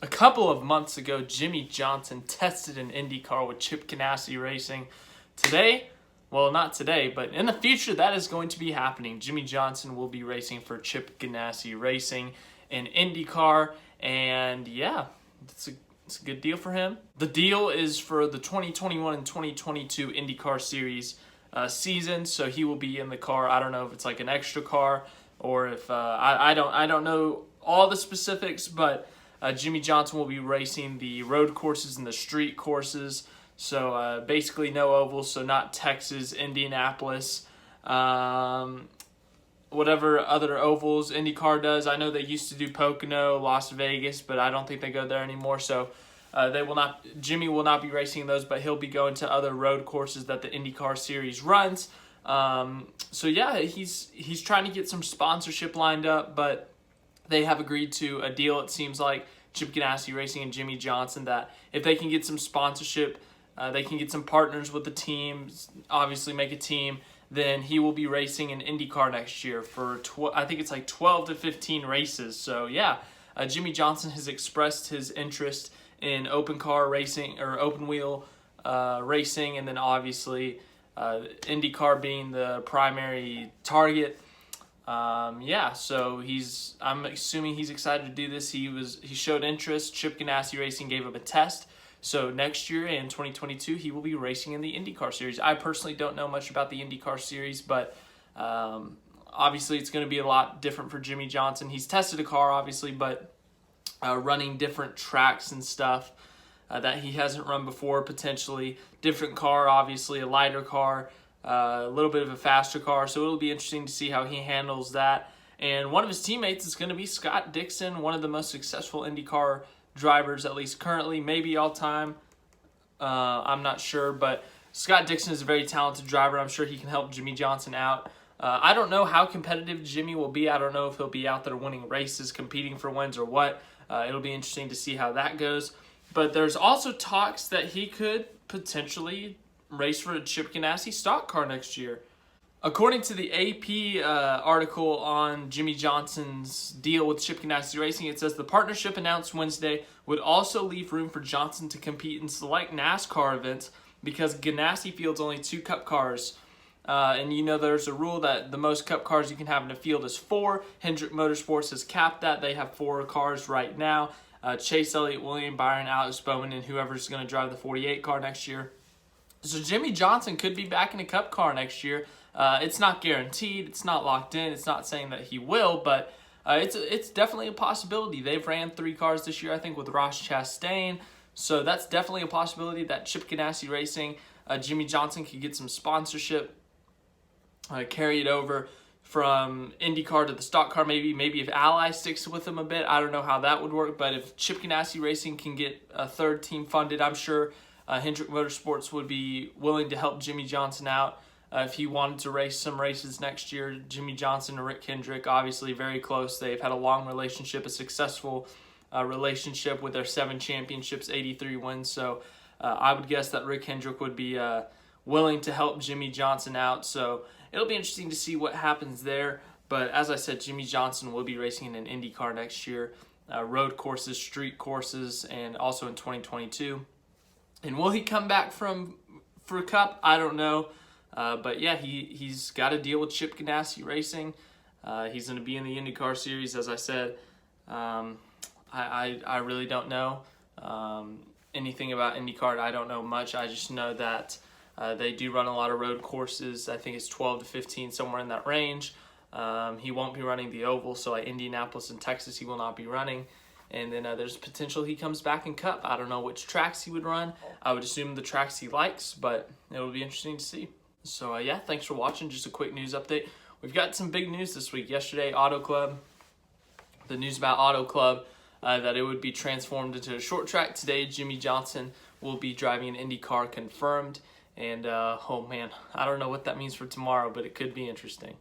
A couple of months ago, Jimmie Johnson tested an Indycar with Chip Ganassi Racing. Today, well, not today, but in the future, that is going to be happening. Jimmie Johnson will be racing for Chip Ganassi Racing in Indycar, and yeah, it's a good deal for him. The deal is for the 2021 and 2022 IndyCar Series season, so he will be in the car. I don't know if it's like an extra car or if I don't know all the specifics, but Jimmie Johnson will be racing the road courses and the street courses. So basically no ovals, so not Texas, Indianapolis, whatever other ovals IndyCar does. I know they used to do Pocono, Las Vegas, but I don't think they go there anymore. So Jimmie will not be racing those, but he'll be going to other road courses that the IndyCar Series runs. So yeah, he's trying to get some sponsorship lined up, but they have agreed to a deal, it seems like, Chip Ganassi Racing and Jimmie Johnson, that if they can get some sponsorship, they can get some partners with the team, obviously make a team, then he will be racing in IndyCar next year for, I think it's like 12 to 15 races. So yeah, Jimmie Johnson has expressed his interest in open car racing or open wheel racing, and then obviously IndyCar being the primary target. Yeah, so I'm assuming he's excited to do this. He showed interest. Chip Ganassi Racing gave him a test. So next year in 2022, he will be racing in the IndyCar Series. I personally don't know much about the IndyCar Series, but obviously it's going to be a lot different for Jimmie Johnson. He's tested a car, obviously, but running different tracks and stuff that he hasn't run before, potentially. Different car, obviously, a lighter car. A little bit of a faster car, so it'll be interesting to see how he handles that. And one of his teammates is going to be Scott Dixon, one of the most successful IndyCar drivers, at least currently, maybe all time. I'm not sure, but Scott Dixon is a very talented driver. I'm sure he can help Jimmie Johnson out. I don't know how competitive Jimmie will be. I don't know if he'll be out there winning races, competing for wins or what. It'll be interesting to see how that goes. But there's also talks that he could potentially race for a Chip Ganassi stock car next year. According to the AP article on Jimmie Johnson's deal with Chip Ganassi Racing, it says the partnership announced Wednesday would also leave room for Johnson to compete in select NASCAR events because Ganassi fields only 2 Cup cars. And you know there's a rule that the most Cup cars you can have in a field is 4. Hendrick Motorsports has capped that. They have 4 cars right now. Chase Elliott, William Byron, Alex Bowman, and whoever's going to drive the 48 car next year. So Jimmie Johnson could be back in a Cup car next year. It's not guaranteed. It's not locked in. It's not saying that he will, but it's definitely a possibility. They've ran 3 cars this year, I think, with Ross Chastain. So that's definitely a possibility that Chip Ganassi Racing, Jimmie Johnson could get some sponsorship, carry it over from IndyCar to the stock car. Maybe if Ally sticks with him a bit. I don't know how that would work, but if Chip Ganassi Racing can get a third team funded, I'm sure Hendrick Motorsports would be willing to help Jimmie Johnson out if he wanted to race some races next year. Jimmie Johnson and Rick Hendrick, obviously very close. They've had a long relationship, a successful relationship with their 7 championships, 83 wins. So I would guess that Rick Hendrick would be willing to help Jimmie Johnson out. So it'll be interesting to see what happens there. But as I said, Jimmie Johnson will be racing in an IndyCar next year, road courses, street courses, and also in 2022. And will he come back for Cup? I don't know. But yeah, he's got a deal with Chip Ganassi Racing. He's going to be in the IndyCar Series, as I said. I really don't know anything about IndyCar. I don't know much. I just know that they do run a lot of road courses. I think it's 12 to 15, somewhere in that range. He won't be running the oval, so like Indianapolis and Texas he will not be running. And then there's potential he comes back in Cup. I don't know which tracks he would run. I would assume the tracks he likes, but it'll be interesting to see. So yeah, thanks for watching. Just a quick news update. We've got some big news this week. Yesterday, Auto Club, the news about Auto Club, that it would be transformed into a short track. Today, Jimmie Johnson will be driving an IndyCar confirmed. And oh man, I don't know what that means for tomorrow, but it could be interesting.